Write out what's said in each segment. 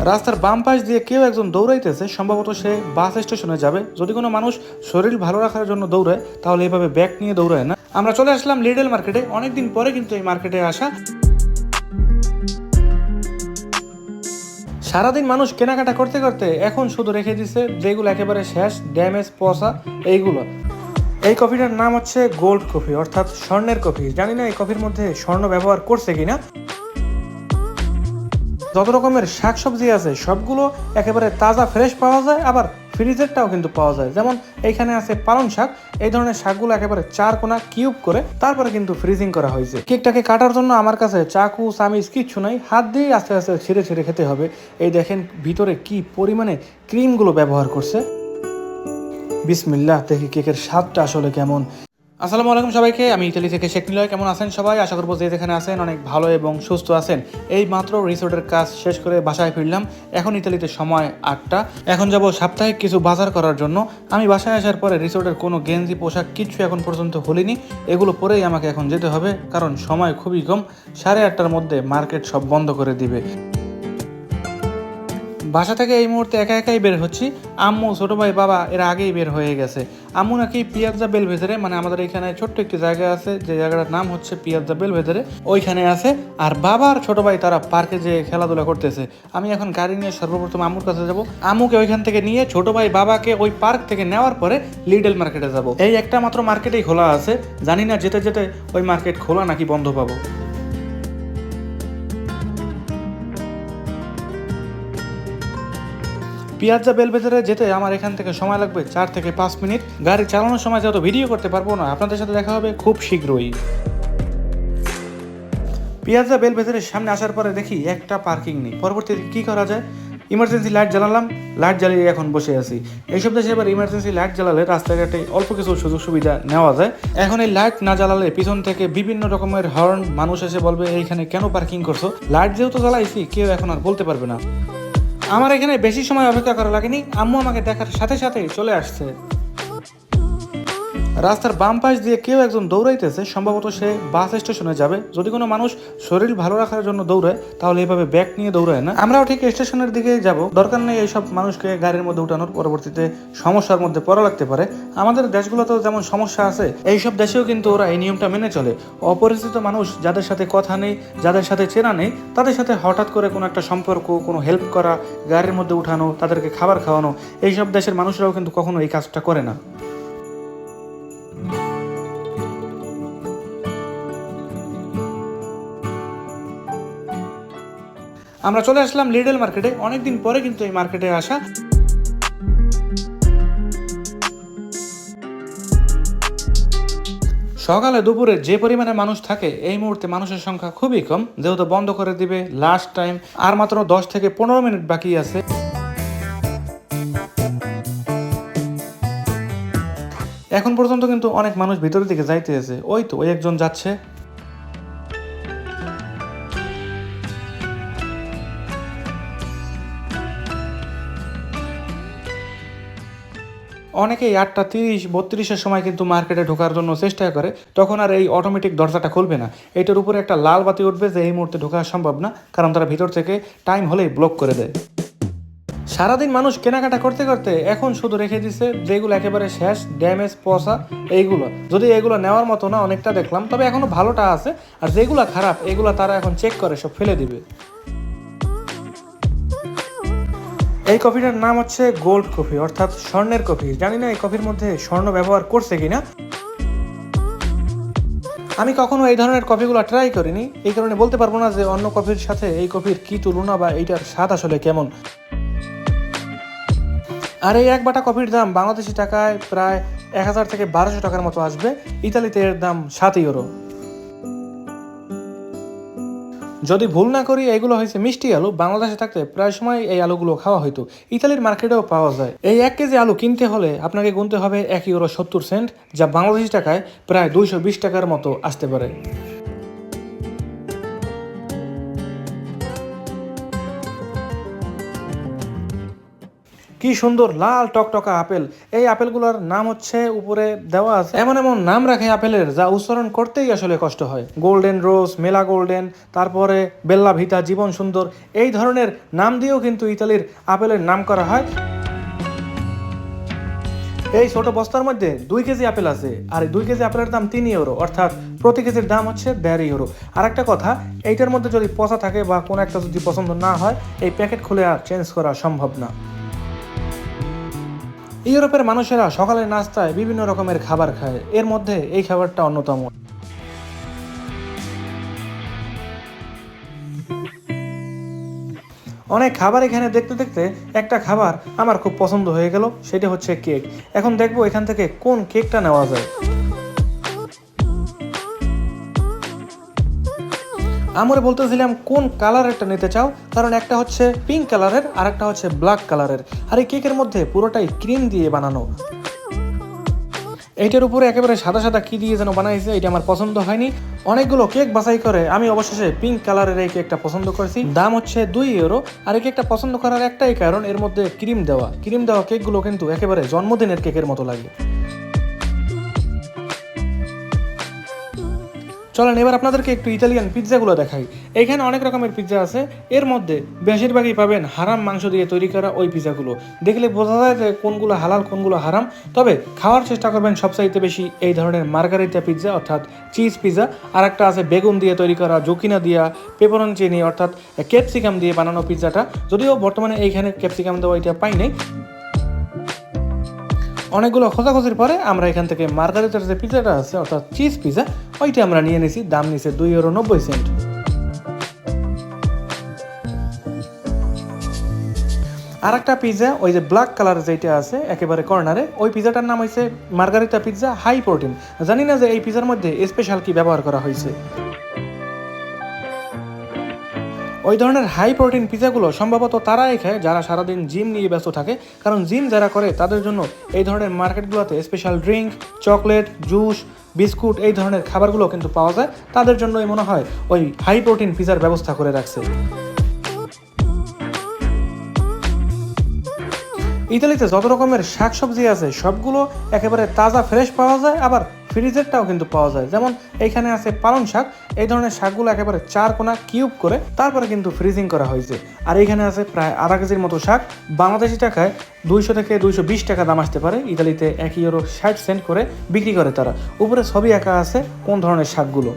রাস্তার বাম পাশ দিয়ে কেউ একজন দৌড়াইতেছে, সম্ভবত সে বাস স্টেশনে যাবে। যদি কোনো মানুষ শরীর ভালো রাখার জন্য দৌড়ায় তাহলে এভাবে ব্যাগ নিয়ে দৌড়ায় না। আমরা চলে আসলাম লিডল মার্কেটে, অনেকদিন পরে কিন্তু এই মার্কেটে আসা। সারাদিন মানুষ কেনাকাটা করতে করতে এখন শুধু রেখে দিছে যেগুলো একেবারে শেষ, ড্যামেজ, পচা এইগুলো। এই কফিটার নাম হচ্ছে গোল্ড কফি, অর্থাৎ স্বর্ণের কফি। জানি না এই কফির মধ্যে স্বর্ণ ব্যবহার করছে কিনা। যত রকমের শাকসবজি আছে সবগুলো একেবারে তাজা ফ্রেশ পাওয়া যায়, আবার ফ্রিজেরটাও কিন্তু পাওয়া যায়। যেমন এইখানে আছে পালং শাক, এই ধরনের শাকগুলো একেবারে 4 কোনা কিউব করে তারপরে কিন্তু ফ্রিজিং করা হয়েছে। কেকটাকে কাটার জন্য আমার কাছে চাকু চামিচ কিচ্ছু নাই, হাত দিয়ে আস্তে আস্তে ছিঁড়ে ছিঁড়ে খেতে হবে। এই দেখেন ভিতরে কি পরিমাণে ক্রিমগুলো ব্যবহার করছে। বিসমিল্লাহ, দেখি কেকের স্বাদটা আসলে কেমন। আসসালামু আলাইকুম সবাইকে, আমি ইতালি থেকে শেখ নিলয়। কেমন আছেন সবাই? আশা করবো যে যেখানে আছেন অনেক ভালো এবং সুস্থ আছেন। এই মাত্র রিসোর্টের কাজ শেষ করে বাসায় ফিরলাম। এখন ইতালিতে সময় 8টা। এখন যাব সাপ্তাহিক কিছু বাজার করার জন্য। আমি বাসায় আসার পরে রিসোর্টের কোনো গেঞ্জি পোশাক কিচ্ছু এখন পর্যন্ত হলিনি। এগুলো পরেই আমাকে এখন যেতে হবে, কারণ সময় খুবই কম। 8:30টার মধ্যে মার্কেট সব বন্ধ করে দিবে। বাসা থেকে এই মুহূর্তে একা একাই বের হচ্ছি। আম্মু, ছোটো ভাই, বাবা এরা আগেই বের হয়ে গেছে। আম্মু নাকি পিয়াজ্জা বেলভেদেরে, মানে আমাদের এখানে ছোট্ট একটি জায়গা আছে, যে জায়গাটার নাম হচ্ছে পিয়াজ্জা বেলভেদেরে, ওইখানে আছে। আর বাবা আর ছোটো ভাই তারা পার্কে যে খেলাধুলা করতেছে। আমি এখন গাড়ি নিয়ে সর্বপ্রথম আম্মুর কাছে যাব। আম্মুকে ওইখান থেকে নিয়ে ছোটো ভাই বাবাকে ওই পার্ক থেকে নেওয়ার পরে লিডল মার্কেটে যাব। এই একটা মাত্র মার্কেটেই খোলা আছে, জানি না যেতে যেতে ওই মার্কেট খোলা নাকি বন্ধ পাবো। পিয়াজ্জা বেলভেদেরে যেতে আমার এখান থেকে সময় লাগবে 4 থেকে 5 মিনিট। গাড়ি চালানোর সময় যত ভিডিও করতে পারবো না, আপনাদের সাথে দেখা হবে খুব শীঘ্রই। পিয়াজ্জা বেলভেদেরের সামনে আসার পরে দেখি একটা পার্কিং নেই। পরবর্তীতে কি করা যায়? ইমার্জেন্সি লাইট জ্বালালাম, লাইট জ্বালিয়ে এখন বসে আছি। এইসব দেশে এবার ইমার্জেন্সি লাইট জ্বালালে রাস্তাঘাটে অল্প কিছু সুযোগ সুবিধা নেওয়া যায়। এখন এই লাইট না জ্বালালে পিছন থেকে বিভিন্ন রকমের হর্ন, মানুষ এসে বলবে এইখানে কেন পার্কিং করছো। লাইট যেহেতু জ্বালাইছি কেউ এখন আর বলতে পারবে না। আমার এখানে বেশি সময় অপেক্ষা করা লাগেনি, আম্মু আমাকে দেখার সাথে সাথেই চলে আসছে। রাস্তার বাম পাশ দিয়ে কেউ একজন দৌড়াইতেছে, সম্ভবত সে বাস স্টেশনে যাবে। যদি কোনো মানুষ শরীর ভালো রাখার জন্য দৌড়ায় তাহলে এভাবে ব্যাগ নিয়ে দৌড়ায় না। আমরাও ঠিক স্টেশনের দিকে যাব, দরকার নেই এইসব মানুষকে গাড়ির মধ্যে উঠানোর। পরবর্তীতে সমস্যার মধ্যে পড়া লাগতে পারে। আমাদের দেশগুলোতেও যেমন সমস্যা আছে, এইসব দেশেও কিন্তু ওরা এই নিয়মটা মেনে চলে। অপরিচিত মানুষ যাদের সাথে কথা নেই, যাদের সাথে চেনা নেই, তাদের সাথে হঠাৎ করে কোনো একটা সম্পর্ক, কোনো হেল্প করা, গাড়ির মধ্যে উঠানো, তাদেরকে খাবার খাওয়ানো, এইসব দেশের মানুষরাও কিন্তু কখনো এই কাজটা করে না। আমরা চলে আসলাম লিডল মার্কেটে, অনেকদিন পরে কিন্তু এই মার্কেটে আসা। সকালে দুপুরে যে পরিমাণে মানুষ থাকে, এই মুহূর্তে মানুষের সংখ্যা খুবই কম, যেহেতু বন্ধ করে দিবে লাস্ট টাইম। আর মাত্র 10 থেকে 15 মিনিট বাকি আছে। এখন পর্যন্ত কিন্তু অনেক মানুষ ভিতরের দিকে যাইতে আছে। ওই তো ওই একজন যাচ্ছে। অনেকেই 8:30-32-এর সময় কিন্তু মার্কেটে ঢোকার জন্য চেষ্টা করে, তখন আর এই অটোমেটিক দরজাটা খুলবে না। এইটার উপরে একটা লাল বাতি উঠবে যে এই মুহূর্তে ঢোকা সম্ভব না, কারণ তারা ভিতর থেকে টাইম হলেই ব্লক করে দেয়। সারাদিন মানুষ কেনাকাটা করতে করতে এখন শুধু রেখে দিছে যেগুলো একেবারে শেষ, ড্যামেজ, পচা এইগুলো। যদি এগুলো নেওয়ার মতো না, অনেকটা দেখলাম, তবে এখনো ভালোটা আছে। আর যেগুলো খারাপ এগুলো তারা এখন চেক করে সব ফেলে দিবে। এই কফিটার নাম হচ্ছে গোল্ড কফি, অর্থাৎ স্বর্ণের কফি। জানি না এই কফির মধ্যে স্বর্ণ ব্যবহার করছে কিনা। আমি কখনো এই ধরনের কফিগুলো ট্রাই করিনি, এই কারণে বলতে পারবো না যে অন্য কফির সাথে এই কফির কি তুলনা বা এইটার স্বাদ আসলে কেমন। আর এই এক বাটা কফির দাম বাংলাদেশি টাকায় প্রায় 1000 থেকে 1200 টাকার মতো আসবে। ইতালিতে এর দাম 7 ইউরো। যদি ভুল না করি এগুলো হয়েছে মিষ্টি আলু। বাংলাদেশে থাকতে প্রায় সময় এই আলুগুলো খাওয়া হতো, ইতালির মার্কেটেও পাওয়া যায়। এই 1 কেজি আলু কিনতে হলে আপনাকে গুনতে হবে 1 ইউরো 70 সেন্ট, যা বাংলাদেশি টাকায় প্রায় 220 টাকার মতো আসতে পারে। কি সুন্দর লাল টকটকা আপেল। এই আপেলগুলোর নাম হচ্ছে উপরে দেওয়া আছে, এমন এমন নাম রাখে আপেলের যা উচ্চারণ করতেই আসলে কষ্ট হয়। গোল্ডেন রোজ, মেলা গোল্ডেন, তারপরে বেল্লা ভিটা, জীবন সুন্দর, এই ধরনের নাম দিয়েও কিন্তু ইতালির আপেলের নাম করা হয়। এই ছোট বস্তার মধ্যে 2 কেজি আপেল আছে, আর এই 2 কেজি আপেলের দাম 3 ইউরো, অর্থাৎ প্রতি কেজির দাম হচ্ছে 1.5 ইউরো। আর একটা কথা, এইটার মধ্যে যদি পচা থাকে বা কোনো একটা যদি পছন্দ না হয়, এই প্যাকেট খুলে আর চেঞ্জ করা সম্ভব না। ইউরোপের মানুষেরা সকালের নাস্তায় বিভিন্ন রকমের খাবার খায়, এর মধ্যে এই খাবারটা অন্যতম। অনেক খাবার এখানে দেখতে দেখতে একটা খাবার আমার খুব পছন্দ হয়ে গেল, সেটা হচ্ছে কেক। এখন দেখবো এখান থেকে কোন কেকটা নেওয়া যায়। আমরা বলতেছিলাম কোন কালারেরটা নিতে চাও, কারণ একটা হচ্ছে পিঙ্ক কালারের আর একটা হচ্ছে ব্ল্যাক কালারের, আর এই কেকের মধ্যে পুরোটাই ক্রিম দিয়ে বানানো। এইটার উপরে একেবারে সাদা সাদা কি দিয়ে যেন বানাইছে, এটা আমার পছন্দ হয়নি। অনেকগুলো কেক বাছাই করে আমি অবশেষে পিঙ্ক কালারের এই কেকটা পছন্দ করেছি। দাম হচ্ছে 2 ইউরো। আর এই কেকটা পছন্দ করার একটাই কারণ, এর মধ্যে ক্রিম দেওয়া কেকগুলো কিন্তু একেবারে জন্মদিনের কেকের মতো লাগে। চলেন এবার আপনাদেরকে একটু ইতালিয়ান পিৎজাগুলো দেখাই। এইখানে অনেক রকমের পিৎজা আছে, এর মধ্যে বেশিরভাগই পাবেন হারাম মাংস দিয়ে তৈরি করা ওই পিৎজাগুলো। দেখলে বোঝা যায় যে কোনগুলো হালাল কোনগুলো হারাম। তবে খাওয়ার চেষ্টা করবেন সবচাইতে বেশি এই ধরনের মার্গারিটা পিৎজা অর্থাৎ চিজ পিৎজা। আর একটা আছে বেগুন দিয়ে তৈরি করা, জুকিনা দিয়া, পেপারনচিনি অর্থাৎ ক্যাপসিকাম দিয়ে বানানো পিৎজাটা, যদিও বর্তমানে এইখানে ক্যাপসিকাম দেওয়া এটা পাই নাই। অনেকগুলো খোঁজাখুঁজির পরে আমরা এখান থেকে মার্গারিটার যে পিৎজাটা আছে অর্থাৎ চিজ পিৎজা, ওইটা আমরা নিয়ে নিয়েছি। দাম নিছে 2 ইউরো 90 সেন্ট। আর একটা পিৎজা ওই যে ব্ল্যাক কালার যেটা আছে একেবারে কর্নারে, ওই পিৎজাটার নাম হয়েছে মার্গারিটা পিৎজা হাই প্রোটিন। জানি না যে এই পিৎজার মধ্যে স্পেশাল কি ব্যবহার করা হয়েছে। ওই ধরনের হাই প্রোটিন পিৎজাগুলো সম্ভবত তারাই খায় যারা সারাদিন জিম নিয়ে ব্যস্ত থাকে, কারণ জিম যারা করে তাদের জন্য এই ধরনের মার্কেটগুলোতে special drink, chocolate, juice, biscuit এই ধরনের খাবারগুলো কিন্তু পাওয়া যায়। তাদের জন্যই মনে হয় ওই হাই প্রোটিন পিৎজার ব্যবস্থা করে রাখছে। ইতালিতে যত রকমের শাকসবজি আছে সবগুলো একেবারে তাজা ফ্রেশ পাওয়া যায়, আবার ফ্রিজেরটাও কিন্তু পাওয়া যায়। যেমন এইখানে আছে পালং শাক, এই ধরনের শাকগুলো একেবারে 4 কোনা কিউব করে তারপরে কিন্তু ফ্রিজিং করা হয়েছে। আর এইখানে আছে প্রায় আধা কেজির মতো শাক, বাংলাদেশি টাকায় 200 থেকে 220 টাকা দাম আসতে পারে। ইতালিতে 1 ইউরো 60 সেন্ট করে বিক্রি করে তারা। উপরে ছবি আঁকা আছে কোন ধরনের শাকগুলো।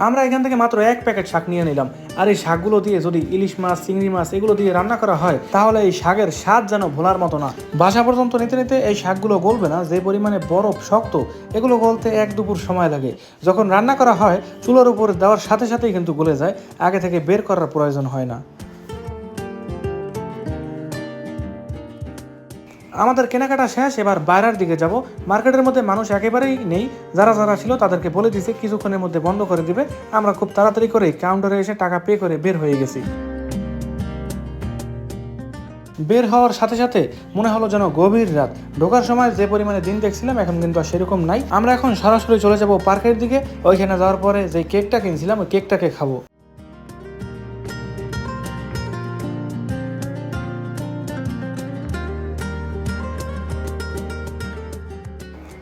আমরা এখান থেকে মাত্র 1 প্যাকেট শাক নিয়ে নিলাম। আর এই শাকগুলো দিয়ে যদি ইলিশ মাছ, চিংড়ি মাছ এগুলো দিয়ে রান্না করা হয়, তাহলে এই শাকের স্বাদ যেন ভোলার মতো না। বাসা পর্যন্ত নিতে নিতে এই শাকগুলো গলবে না, যে পরিমাণে বরফ শক্ত, এগুলো গলতে 1 দুপুর সময় লাগে। যখন রান্না করা হয় চুলার উপর দেওয়ার সাথে সাথেই কিন্তু গলে যায়, আগে থেকে বের করার প্রয়োজন হয় না। আমাদের কেনাকাটা শেষ, এবার বাইরের দিকে যাব। মার্কেটের মধ্যে মানুষ একেবারেই নেই, যারা যারা ছিল তাদেরকে বলে দিয়েছে কিছুক্ষণের মধ্যে বন্ধ করে দিবে। আমরা খুব তাড়াতাড়ি করে কাউন্টারে এসে টাকা পে করে বের হয়ে গেছি। বের হওয়ার সাথে সাথে মনে হলো যেন গভীর রাত। ঢোকার সময় যে পরিমাণে দিন দেখছিলাম এখন কিন্তু আর সেরকম নাই। আমরা এখন সরাসরি চলে যাব পার্কের দিকে। ওইখানে যাওয়ার পরে যে কেকটা কিনছিলাম ওই কেকটাকে খাবো।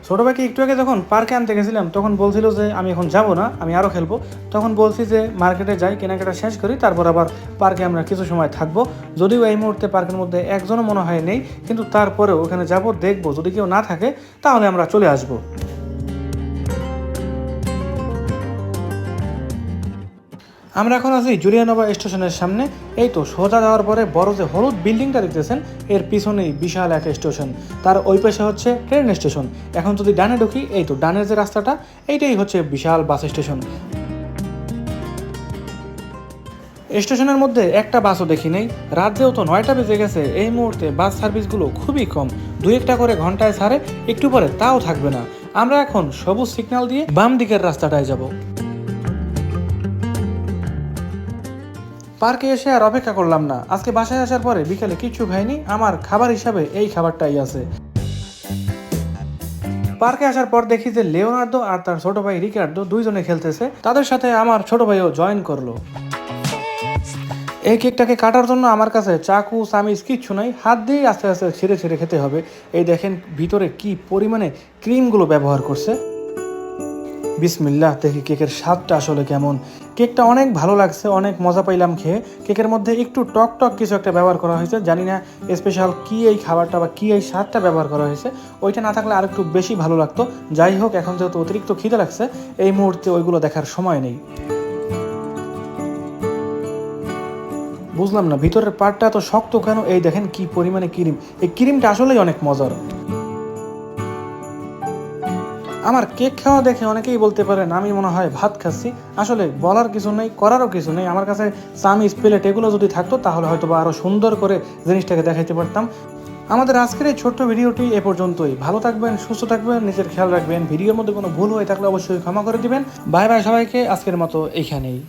ছোটো ভাইকে একটু আগে যখন পার্কে আনতে গেছিলাম তখন বলছিল যে আমি এখন যাব না, আমি আরও খেলবো। তখন বলছি যে মার্কেটে যাই, কেনাকাটা শেষ করি, তারপর আবার পার্কে আমরা কিছু সময় থাকবো। যদিও এই মুহূর্তে পার্কের মধ্যে একজনও মনে হয় নেই, কিন্তু তারপরেও ওখানে যাব, দেখবো, যদি কেউ না থাকে তাহলে আমরা চলে আসবো। আমরা এখন আছি জুলিয়ানোভা স্টেশনের সামনে। এই তো সোজা যাওয়ার পরে বড় যে হলুদ বিল্ডিংটা দেখতেছেন এর পিছনেই বিশাল এক স্টেশন, তার ওই পাশে হচ্ছে ট্রেন স্টেশন। এখন যদি ডানে ঢুকি, এই তো ডানের যে রাস্তাটা, এইটাই হচ্ছে বিশাল বাস স্টেশন। স্টেশনের মধ্যে একটা বাসও দেখি নেই। রাত যেহেতু 9টা বেজে গেছে, এই মুহূর্তে বাস সার্ভিসগুলো খুবই কম, 2-1টা করে ঘন্টায় ছাড়ে, একটু পরে তাও থাকবে না। আমরা এখন সবুজ সিগন্যাল দিয়ে বাম দিকের রাস্তাটায় যাব। পার্কে এসে আর অপেক্ষা করলাম না। আজকে বাসায় আসার পরে বিকেলে কিচ্ছু খাইনি, আমার খাবার হিসাবে এই খাবারটাই আছে। পার্কে আসার পর দেখি যে লিওনার্দো আর তার ছোট ভাই রিকার্ডো দুইজনে খেলতেছে, তাদের সাথে আমার ছোট ভাইও জয়েন করলো। এই কেকটাকে কাটার জন্য আমার কাছে চাকু চামিচ কিচ্ছু নাই, হাত দিয়েই আস্তে আস্তে ছিঁড়ে ছিঁড়ে খেতে হবে। এই দেখেন ভিতরে কি পরিমাণে ক্রিমগুলো ব্যবহার করছে। বিসমিল্লাহ, দেখি কেকের স্বাদটা আসলে কেমন। কেকটা অনেক ভালো লাগছে, অনেক মজা পাইলাম খেয়ে। কেকের মধ্যে একটু টক টক কিছু একটা ব্যবহার করা হয়েছে, জানি না স্পেশাল কি এই খাবারটা বা কি এই স্বাদটা ব্যবহার করা হয়েছে। ওইটা না থাকলে আর একটু বেশি ভালো লাগতো। যাই হোক, এখন যেহেতু অতিরিক্ত খিদে লাগছে, এই মুহূর্তে ওইগুলো দেখার সময় নেই। বুঝলাম না ভিতরের পার্টটা এত শক্ত কেন। এই দেখেন কি পরিমাণে ক্রিম, এই ক্রিমটা আসলেই অনেক মজার। আমার কেক খাওয়া দেখে অনেকেই বলতে পারেন আমি মনে হয় ভাত খাচ্ছি। আসলে বলার কিছু নেই, করারও কিছু নেই। আমার কাছে চামিচ প্লেট এগুলো যদি থাকতো তাহলে হয়তো বা আরও সুন্দর করে জিনিসটাকে দেখাইতে পারতাম। আমাদের আজকের এই ছোট্ট ভিডিওটি এ পর্যন্তই। ভালো থাকবেন, সুস্থ থাকবেন, নিজের খেয়াল রাখবেন। ভিডিওর মধ্যে কোনো ভুল হয়ে থাকলে অবশ্যই ক্ষমা করে দিবেন। বাই বাই সবাইকে, আজকের মতো এইখানেই।